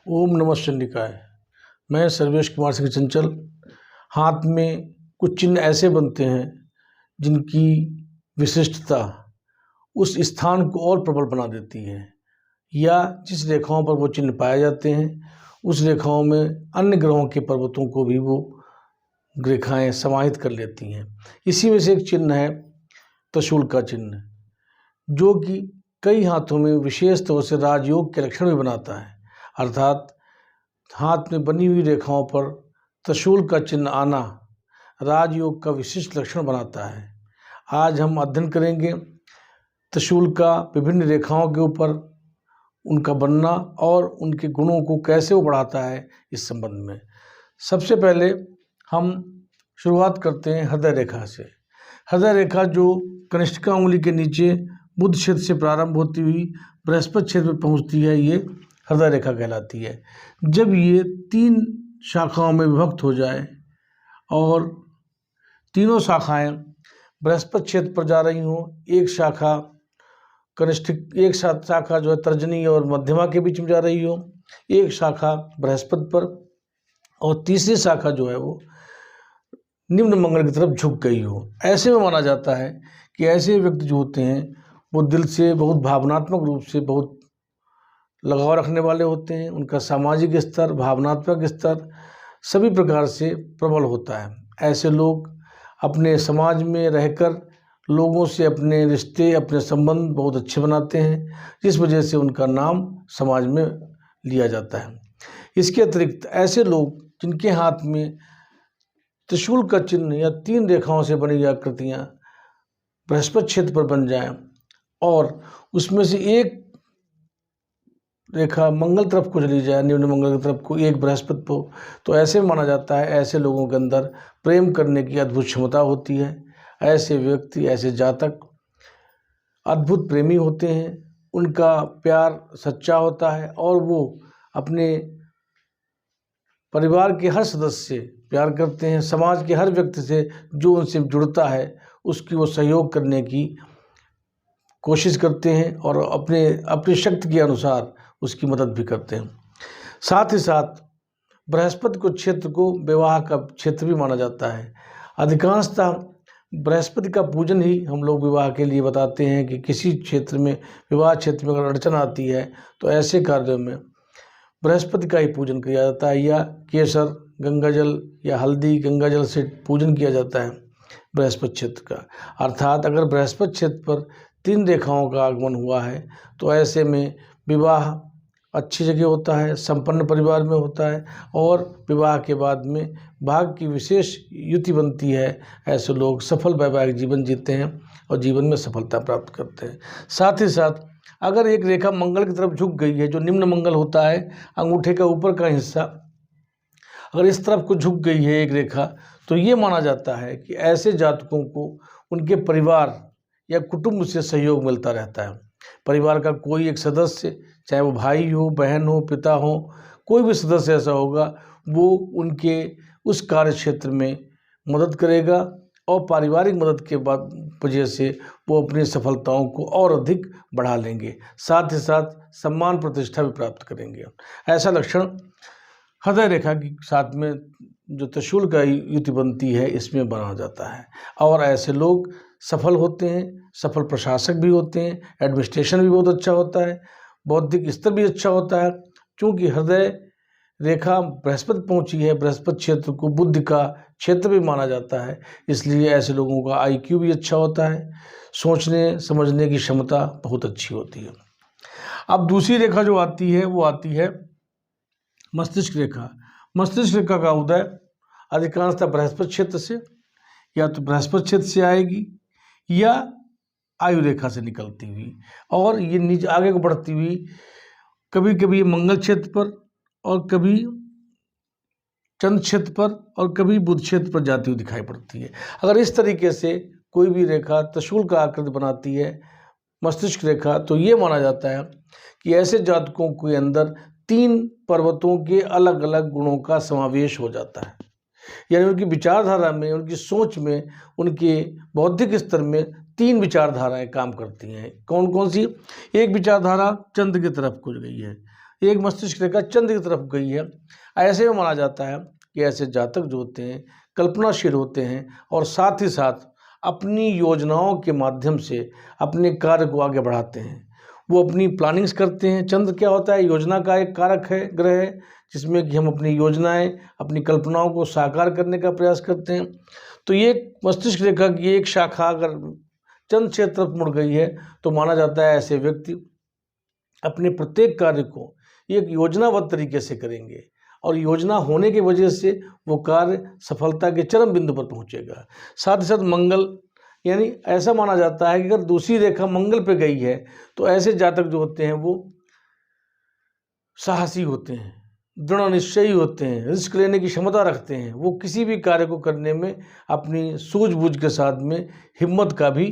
ओम नमः शिवाय। मैं सर्वेश कुमार सिंह चंचल। हाथ में कुछ चिन्ह ऐसे बनते हैं जिनकी विशिष्टता उस स्थान को और प्रबल बना देती है, या जिस रेखाओं पर वो चिन्ह पाए जाते हैं उस रेखाओं में अन्य ग्रहों के पर्वतों को भी वो रेखाएं समाहित कर लेती हैं। इसी में से एक चिन्ह है त्रिशूल का चिन्ह, जो कि कई हाथों में विशेष तौर से राजयोग के लक्षण भी बनाता है। अर्थात हाथ में बनी हुई रेखाओं पर त्रिशूल का चिन्ह आना राजयोग का विशिष्ट लक्षण बनाता है। आज हम अध्ययन करेंगे त्रिशूल का विभिन्न रेखाओं के ऊपर उनका बनना और उनके गुणों को कैसे वो बढ़ाता है। इस संबंध में सबसे पहले हम शुरुआत करते हैं हृदय रेखा से। हृदय रेखा जो कनिष्ठिका उंगली के नीचे बुध क्षेत्र से प्रारंभ होती हुई बृहस्पति क्षेत्र में पहुंचती है, ये हृदय रेखा कहलाती है। जब ये 3 शाखाओं में विभक्त हो जाए और तीनों शाखाएं बृहस्पति क्षेत्र पर जा रही हों, एक शाखा एक शाखा जो है तर्जनी और मध्यमा के बीच में जा रही हो, एक शाखा बृहस्पति पर और तीसरी शाखा जो है वो निम्न मंगल की तरफ झुक गई हो, ऐसे में माना जाता है कि ऐसे व्यक्ति जो होते हैं वो दिल से बहुत भावनात्मक रूप से बहुत लगाव रखने वाले होते हैं। उनका सामाजिक स्तर, भावनात्मक स्तर सभी प्रकार से प्रबल होता है। ऐसे लोग अपने समाज में रहकर लोगों से अपने रिश्ते, अपने संबंध बहुत अच्छे बनाते हैं, जिस वजह से उनका नाम समाज में लिया जाता है। इसके अतिरिक्त ऐसे लोग जिनके हाथ में त्रिशूल का चिन्ह या 3 रेखाओं से बनी आकृतियाँ बृहस्पति क्षेत्र पर बन जाएं और उसमें से एक रेखा मंगल तरफ को चली जाए, निम्न मंगल की तरफ को, एक बृहस्पति को, तो ऐसे माना जाता है ऐसे लोगों के अंदर प्रेम करने की अद्भुत क्षमता होती है। ऐसे व्यक्ति, ऐसे जातक अद्भुत प्रेमी होते हैं। उनका प्यार सच्चा होता है और वो अपने परिवार के हर सदस्य से प्यार करते हैं। समाज के हर व्यक्ति से जो उनसे जुड़ता है उसकी वो सहयोग करने की कोशिश करते हैं और अपनी शक्ति के अनुसार उसकी मदद भी करते हैं। साथ ही साथ बृहस्पति को क्षेत्र को विवाह का क्षेत्र भी माना जाता है। अधिकांशतः बृहस्पति का पूजन ही हम लोग विवाह के लिए बताते हैं कि किसी क्षेत्र में, विवाह क्षेत्र में अगर अड़चन आती है तो ऐसे कार्यों में बृहस्पति का ही पूजन किया जाता है, या केसर गंगाजल या हल्दी गंगाजल से पूजन किया जाता है बृहस्पति क्षेत्र का। अर्थात अगर बृहस्पति क्षेत्र पर 3 रेखाओं का आगमन हुआ है तो ऐसे में विवाह अच्छी जगह होता है, संपन्न परिवार में होता है और विवाह के बाद में भाग्य की विशेष युति बनती है। ऐसे लोग सफल वैवाहिक जीवन जीते हैं और जीवन में सफलता प्राप्त करते हैं। साथ ही साथ अगर एक रेखा मंगल की तरफ झुक गई है, जो निम्न मंगल होता है, अंगूठे का ऊपर का हिस्सा, अगर इस तरफ को झुक गई है एक रेखा, तो ये माना जाता है कि ऐसे जातकों को उनके परिवार या कुटुंब से सहयोग मिलता रहता है। परिवार का कोई एक सदस्य, चाहे वो भाई हो, बहन हो, पिता हो, कोई भी सदस्य ऐसा होगा, वो उनके उस कार्य क्षेत्र में मदद करेगा और पारिवारिक मदद के बाद वजह से वो अपनी सफलताओं को और अधिक बढ़ा लेंगे। साथ ही साथ सम्मान प्रतिष्ठा भी प्राप्त करेंगे। ऐसा लक्षण हृदय रेखा के साथ में जो त्रिशूल का युति बनती है इसमें बना जाता है और ऐसे लोग सफल होते हैं, सफल प्रशासक भी होते हैं, एडमिनिस्ट्रेशन भी बहुत अच्छा होता है, बौद्धिक स्तर भी अच्छा होता है। क्योंकि हृदय रेखा बृहस्पति पहुंची है, बृहस्पति क्षेत्र को बुद्धि का क्षेत्र भी माना जाता है, इसलिए ऐसे लोगों का IQ भी अच्छा होता है, सोचने समझने की क्षमता बहुत अच्छी होती है। अब दूसरी रेखा जो आती है वो आती है मस्तिष्क रेखा। मस्तिष्क रेखा का उदय अधिकांशतः बृहस्पति क्षेत्र से, या तो बृहस्पति क्षेत्र से आएगी या आयु रेखा से निकलती हुई, और ये नीचे आगे को बढ़ती हुई कभी कभी मंगल क्षेत्र पर और कभी चंद्र क्षेत्र पर और कभी बुध क्षेत्र पर जाती हुई दिखाई पड़ती है। अगर इस तरीके से कोई भी रेखा त्रिशूल का आकृति बनाती है मस्तिष्क रेखा, तो ये माना जाता है कि ऐसे जातकों के अंदर 3 पर्वतों के अलग अलग गुणों का समावेश हो जाता है। यानी उनकी विचारधारा में, उनकी सोच में, उनके बौद्धिक स्तर में 3 विचारधाराएं काम करती हैं। कौन कौन सी? एक विचारधारा चंद्र की तरफ को गई है, एक मस्तिष्क रेखा चंद्र की तरफ गई है। ऐसे में माना जाता है कि ऐसे जातक जो होते हैं कल्पनाशील होते हैं और साथ ही साथ अपनी योजनाओं के माध्यम से अपने कार्य को आगे बढ़ाते हैं। वो अपनी प्लानिंग्स करते हैं। चंद्र क्या होता है? योजना का एक कारक है, ग्रह है, जिसमें कि हम अपनी योजनाएं, अपनी कल्पनाओं को साकार करने का प्रयास करते हैं। तो ये मस्तिष्क रेखा की एक शाखा अगर चंद्र से तरफ मुड़ गई है तो माना जाता है ऐसे व्यक्ति अपने प्रत्येक कार्य को एक योजनाबद्ध तरीके से करेंगे और योजना होने की वजह से वो कार्य सफलता के चरम बिंदु पर पहुंचेगा। साथ ही साथ मंगल, यानी ऐसा माना जाता है कि अगर दूसरी रेखा मंगल पे गई है तो ऐसे जातक जो होते हैं वो साहसी होते हैं, दृढ़ निश्चयी होते हैं, रिस्क लेने की क्षमता रखते हैं। वो किसी भी कार्य को करने में अपनी सूझबूझ के साथ में हिम्मत का भी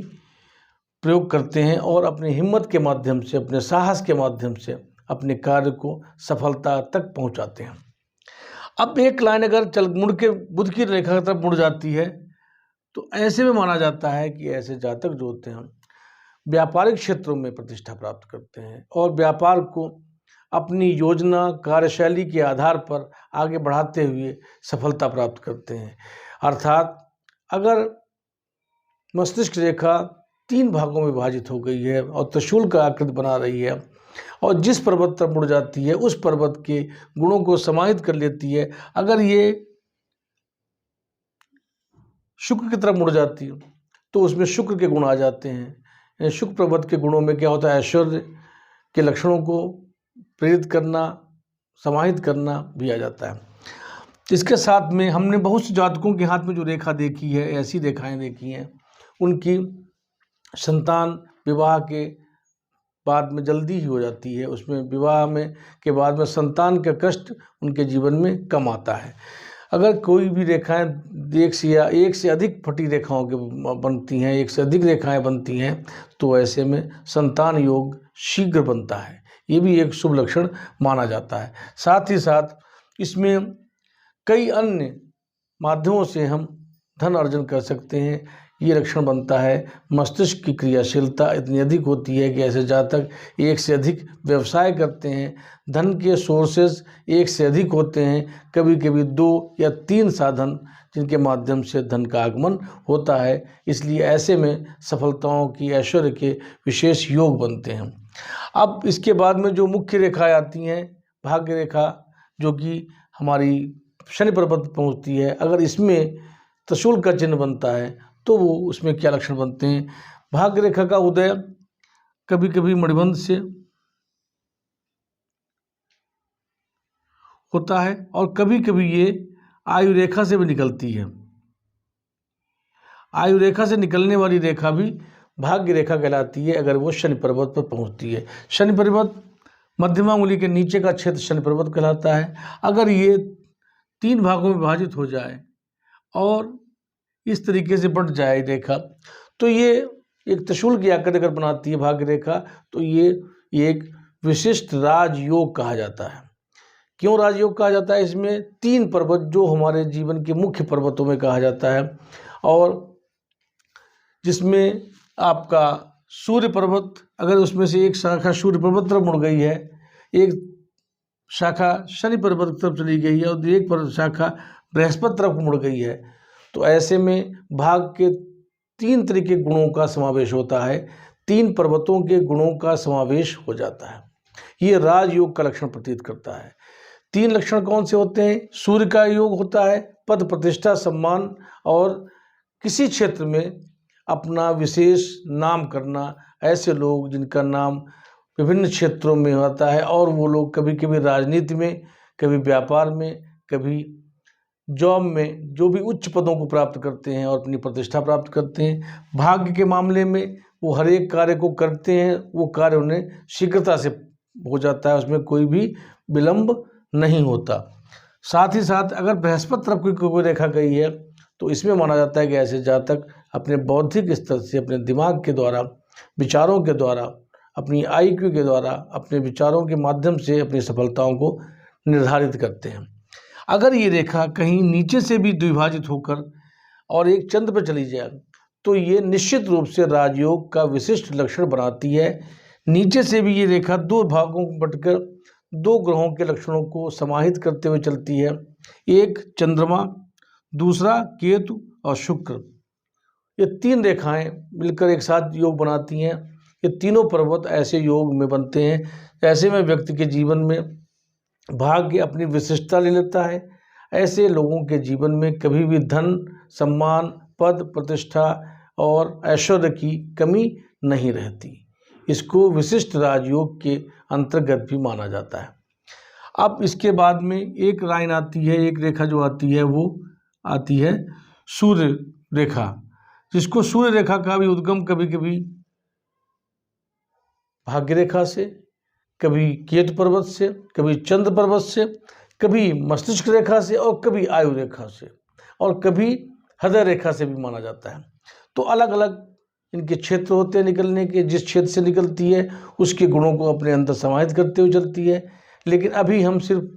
प्रयोग करते हैं और अपनी हिम्मत के माध्यम से, अपने साहस के माध्यम से अपने कार्य को सफलता तक पहुंचाते हैं। अब एक लाइन अगर चल मुड़ के बुध की रेखा की तरफ मुड़ जाती है तो ऐसे में माना जाता है कि ऐसे जातक जो होते हैं व्यापारिक क्षेत्रों में प्रतिष्ठा प्राप्त करते हैं और व्यापार को अपनी योजना, कार्यशैली के आधार पर आगे बढ़ाते हुए सफलता प्राप्त करते हैं। अर्थात अगर मस्तिष्क रेखा 3 भागों में विभाजित हो गई है और त्रिशूल का आकृति बना रही है और जिस पर्वत तक मुड़ जाती है उस पर्वत के गुणों को समाहित कर लेती है, अगर ये शुक्र की तरफ मुड़ जाती है तो उसमें शुक्र के गुण आ जाते हैं। शुक्र पर्वत के गुणों में क्या होता है? ऐश्वर्य के लक्षणों को प्रेरित करना, समाहित करना भी आ जाता है। इसके साथ में हमने बहुत से जातकों के हाथ में जो रेखा देखी है, ऐसी रेखाएं देखी हैं, उनकी संतान विवाह के बाद में जल्दी ही हो जाती है। उसमें विवाह में के बाद में संतान का कष्ट उनके जीवन में कम आता है। अगर कोई भी रेखाएं एक से अधिक फटी रेखाओं के बनती हैं, एक से अधिक रेखाएं बनती हैं, तो ऐसे में संतान योग शीघ्र बनता है। ये भी एक शुभ लक्षण माना जाता है। साथ ही साथ इसमें कई अन्य माध्यमों से हम धन अर्जन कर सकते हैं। ये लक्षण बनता है। मस्तिष्क की क्रियाशीलता इतनी अधिक होती है कि ऐसे जातक एक से अधिक व्यवसाय करते हैं। धन के सोर्सेज एक से अधिक होते हैं, कभी कभी 2 या 3 साधन जिनके माध्यम से धन का आगमन होता है। इसलिए ऐसे में सफलताओं की, ऐश्वर्य के विशेष योग बनते हैं। अब इसके बाद में जो मुख्य रेखाएं आती हैं, भाग्य रेखा जो कि हमारी शनि पर्वत पर पहुँचती है, अगर इसमें त्रिशूल का चिन्ह बनता है तो वो उसमें क्या लक्षण बनते हैं? भाग्य रेखा का उदय कभी कभी मणिबंध से होता है और कभी कभी ये आयु रेखा से भी निकलती है। आयु रेखा से निकलने वाली रेखा भी भाग्य रेखा कहलाती है अगर वो शनि पर्वत पर पहुंचती है। शनि पर्वत मध्यमा अंगुली के नीचे का क्षेत्र शनि पर्वत कहलाता है। अगर ये 3 भागों में विभाजित हो जाए और इस तरीके से बढ़ जाए रेखा, तो ये एक त्रिशूल की आकृति अगर बनाती है भाग्य रेखा, तो ये एक विशिष्ट राजयोग कहा जाता है। क्यों राजयोग कहा जाता है? इसमें 3 पर्वत जो हमारे जीवन के मुख्य पर्वतों में कहा जाता है और जिसमें आपका सूर्य पर्वत, अगर उसमें से एक शाखा सूर्य पर्वत तरफ मुड़ गई है, एक शाखा शनि पर्वत की तरफ चली गई है और एक शाखा बृहस्पति तरफ मुड़ गई है, तो ऐसे में भाग के 3 तरह के गुणों का समावेश होता है। 3 पर्वतों के गुणों का समावेश हो जाता है। ये राजयोग का लक्षण प्रतीत करता है। 3 लक्षण कौन से होते हैं? सूर्य का योग होता है, पद प्रतिष्ठा सम्मान और किसी क्षेत्र में अपना विशेष नाम करना। ऐसे लोग जिनका नाम विभिन्न क्षेत्रों में होता है और वो लोग कभी कभी राजनीति में, कभी व्यापार में, कभी जॉब में जो भी उच्च पदों को प्राप्त करते हैं और अपनी प्रतिष्ठा प्राप्त करते हैं। भाग्य के मामले में वो हर एक कार्य को करते हैं, वो कार्य उन्हें शीघ्रता से हो जाता है, उसमें कोई भी विलंब नहीं होता। साथ ही साथ अगर बृहस्पति तरफ की कोई रेखा गई है तो इसमें माना जाता है कि ऐसे जातक अपने बौद्धिक स्तर से, अपने दिमाग के द्वारा, विचारों के द्वारा, अपनी IQ के द्वारा, अपने विचारों के माध्यम से अपनी सफलताओं को निर्धारित करते हैं। अगर ये रेखा कहीं नीचे से भी द्विभाजित होकर और एक चंद्र पर चली जाए तो ये निश्चित रूप से राजयोग का विशिष्ट लक्षण बनाती है। नीचे से भी ये रेखा 2 भागों में बंटकर दो ग्रहों के लक्षणों को समाहित करते हुए चलती है। एक चंद्रमा, दूसरा केतु और शुक्र। ये तीन रेखाएं मिलकर एक साथ योग बनाती हैं। ये तीनों पर्वत ऐसे योग में बनते हैं ऐसे में व्यक्ति के जीवन में भाग्य अपनी विशिष्टता ले लेता है। ऐसे लोगों के जीवन में कभी भी धन, सम्मान, पद, प्रतिष्ठा और ऐश्वर्य की कमी नहीं रहती। इसको विशिष्ट राजयोग के अंतर्गत भी माना जाता है। अब इसके बाद में एक लाइन आती है, एक रेखा जो आती है वो आती है सूर्य रेखा, जिसको सूर्य रेखा का भी उद्गम कभी कभी भाग्य रेखा से, कभी केतु पर्वत से, कभी चंद्र पर्वत से, कभी मस्तिष्क रेखा से और कभी आयु रेखा से और कभी हृदय रेखा से भी माना जाता है। तो अलग अलग इनके क्षेत्र होते हैं निकलने के। जिस क्षेत्र से निकलती है उसके गुणों को अपने अंदर समाहित करते हुए चलती है। लेकिन अभी हम सिर्फ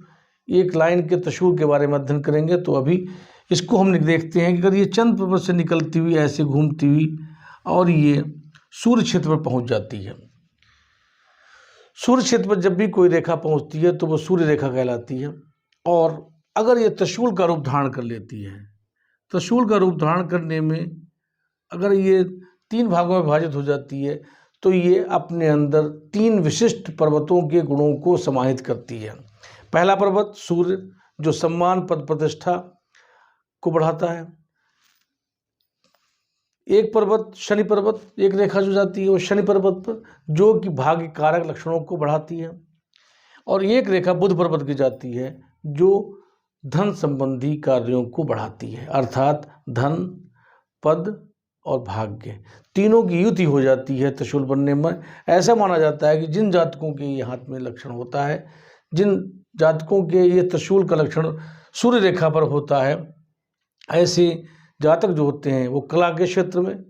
एक लाइन के त्रिशूल के बारे में अध्ययन करेंगे। तो अभी इसको हम देखते हैं कि अगर ये चंद्र पर्वत से निकलती हुई ऐसे घूमती हुई और ये सूर्य क्षेत्र पर पहुंच जाती है। सूर्य क्षेत्र पर जब भी कोई रेखा पहुंचती है तो वो सूर्य रेखा कहलाती है। और अगर ये त्रिशूल का रूप धारण कर लेती है, त्रिशूल का रूप धारण करने में अगर ये 3 भागों में विभाजित हो जाती है तो ये अपने अंदर 3 विशिष्ट पर्वतों के गुणों को समाहित करती है। पहला पर्वत सूर्य, जो सम्मान, पद, प्रतिष्ठा को बढ़ाता है। एक पर्वत शनि पर्वत, एक रेखा जो जाती है वो शनि पर्वत पर, जो कि भाग्य कारक लक्षणों को बढ़ाती है। और एक रेखा बुध पर्वत की जाती है जो धन संबंधी कार्यों को बढ़ाती है, अर्थात धन, पद और भाग्य तीनों की युति हो जाती है त्रिशूल बनने में। ऐसा माना जाता है कि जिन जातकों के ये हाथ में लक्षण होता है, जिन जातकों के ये त्रिशूल का लक्षण सूर्य रेखा पर होता है, ऐसे जातक जो होते हैं वो कला के क्षेत्र में,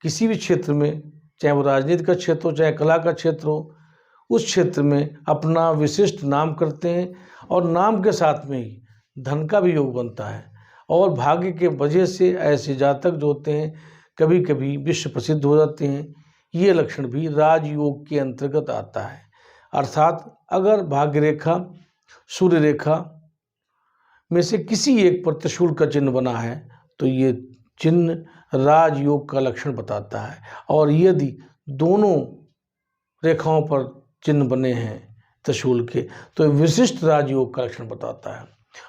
किसी भी क्षेत्र में, चाहे वो राजनीति का क्षेत्र हो चाहे कला का क्षेत्र हो, उस क्षेत्र में अपना विशिष्ट नाम करते हैं। और नाम के साथ में ही धन का भी योग बनता है। और भाग्य के वजह से ऐसे जातक जो होते हैं कभी कभी विश्व प्रसिद्ध हो जाते हैं। ये लक्षण भी राजयोग के अंतर्गत आता है। अर्थात अगर भाग्य रेखा, सूर्य रेखा में से किसी एक पर त्रिशूल का चिन्ह बना है तो ये चिन्ह राजयोग का लक्षण बताता है। और यदि दोनों रेखाओं पर चिन्ह बने हैं त्रिशूल के तो विशिष्ट राजयोग का लक्षण बताता है।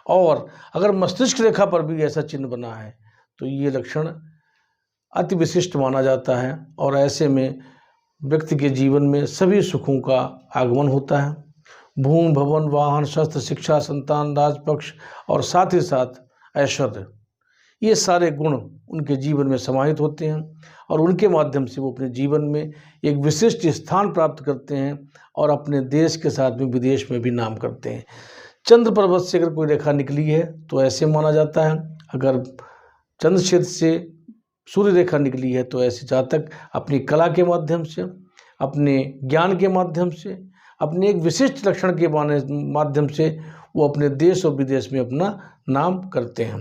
और अगर मस्तिष्क रेखा पर भी ऐसा चिन्ह बना है तो ये लक्षण अति विशिष्ट माना जाता है। और ऐसे में व्यक्ति के जीवन में सभी सुखों का आगमन होता है। भूमि, भवन, वाहन, शस्त्र, शिक्षा, संतान, राजपक्ष और साथ ही साथ ऐश्वर्य, ये सारे गुण उनके जीवन में समाहित होते हैं और उनके माध्यम से वो अपने जीवन में एक विशिष्ट स्थान प्राप्त करते हैं और अपने देश के साथ में विदेश में भी नाम करते हैं। चंद्र पर्वत से अगर कोई रेखा निकली है तो ऐसे माना जाता है। अगर चंद्र क्षेत्र से सूर्य रेखा निकली है तो ऐसे जातक अपनी कला के माध्यम से, अपने ज्ञान के माध्यम से, अपने एक विशिष्ट लक्षण के माध्यम से वो अपने देश और विदेश में अपना नाम करते हैं।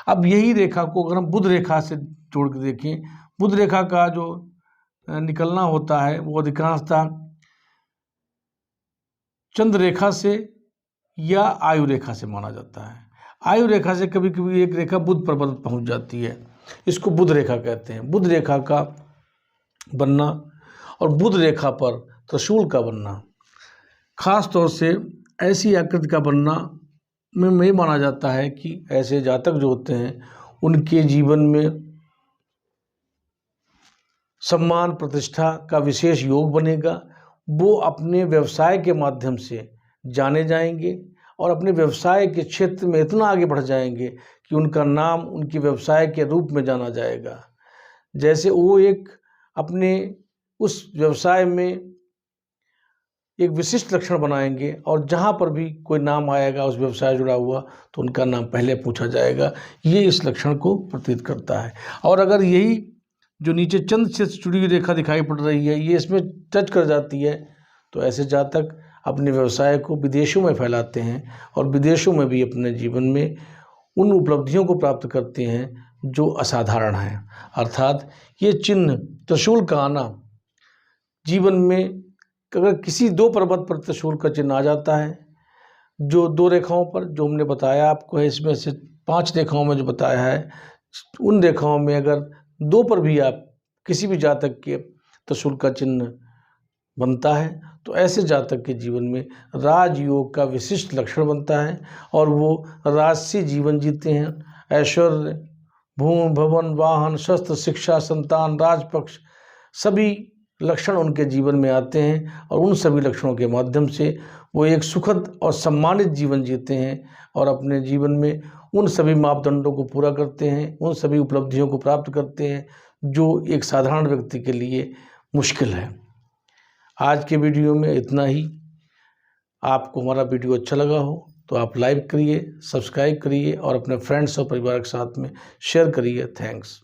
अब यही रेखा को अगर हम बुध रेखा से जोड़ के देखें, बुध रेखा का जो निकलना होता है वो अधिकांशतः चंद्र रेखा से या आयु रेखा से माना जाता है। आयु रेखा से कभी कभी एक रेखा बुध पर्वत पहुंच जाती है, इसको बुध रेखा कहते हैं। बुध रेखा का बनना और बुध रेखा पर त्रिशूल का बनना, खास तौर से ऐसी आकृति का बनना में ये माना जाता है कि ऐसे जातक जो होते हैं उनके जीवन में सम्मान, प्रतिष्ठा का विशेष योग बनेगा। वो अपने व्यवसाय के माध्यम से जाने जाएंगे और अपने व्यवसाय के क्षेत्र में इतना आगे बढ़ जाएंगे कि उनका नाम उनके व्यवसाय के रूप में जाना जाएगा। जैसे वो एक अपने उस व्यवसाय में एक विशिष्ट लक्षण बनाएंगे और जहाँ पर भी कोई नाम आएगा उस व्यवसाय जुड़ा हुआ तो उनका नाम पहले पूछा जाएगा। ये इस लक्षण को प्रतीत करता है। और अगर यही जो नीचे चंद्र से जुड़ी हुई रेखा दिखाई पड़ रही है ये इसमें टच कर जाती है तो ऐसे जातक अपने व्यवसाय को विदेशों में फैलाते हैं और विदेशों में भी अपने जीवन में उन उपलब्धियों को प्राप्त करते हैं जो असाधारण हैं। अर्थात ये चिन्ह त्रिशूल का आना जीवन में अगर किसी 2 पर्वत पर त्रिशूल का चिन्ह आ जाता है, जो 2 रेखाओं पर जो हमने बताया आपको है, इसमें से 5 रेखाओं में जो बताया है, उन रेखाओं में अगर 2 पर भी आप किसी भी जातक के त्रिशूल का चिन्ह बनता है तो ऐसे जातक के जीवन में राजयोग का विशिष्ट लक्षण बनता है और वो राजसी जीवन जीते हैं। ऐश्वर्य, भूमि, भवन, वाहन, शस्त्र, शिक्षा, संतान, राजपक्ष सभी लक्षण उनके जीवन में आते हैं और उन सभी लक्षणों के माध्यम से वो एक सुखद और सम्मानित जीवन जीते हैं और अपने जीवन में उन सभी मापदंडों को पूरा करते हैं, उन सभी उपलब्धियों को प्राप्त करते हैं जो एक साधारण व्यक्ति के लिए मुश्किल है। आज के वीडियो में इतना ही। आपको हमारा वीडियो अच्छा लगा हो तो आप लाइक करिए, सब्सक्राइब करिए और अपने फ्रेंड्स और परिवार के साथ में शेयर करिए। थैंक्स।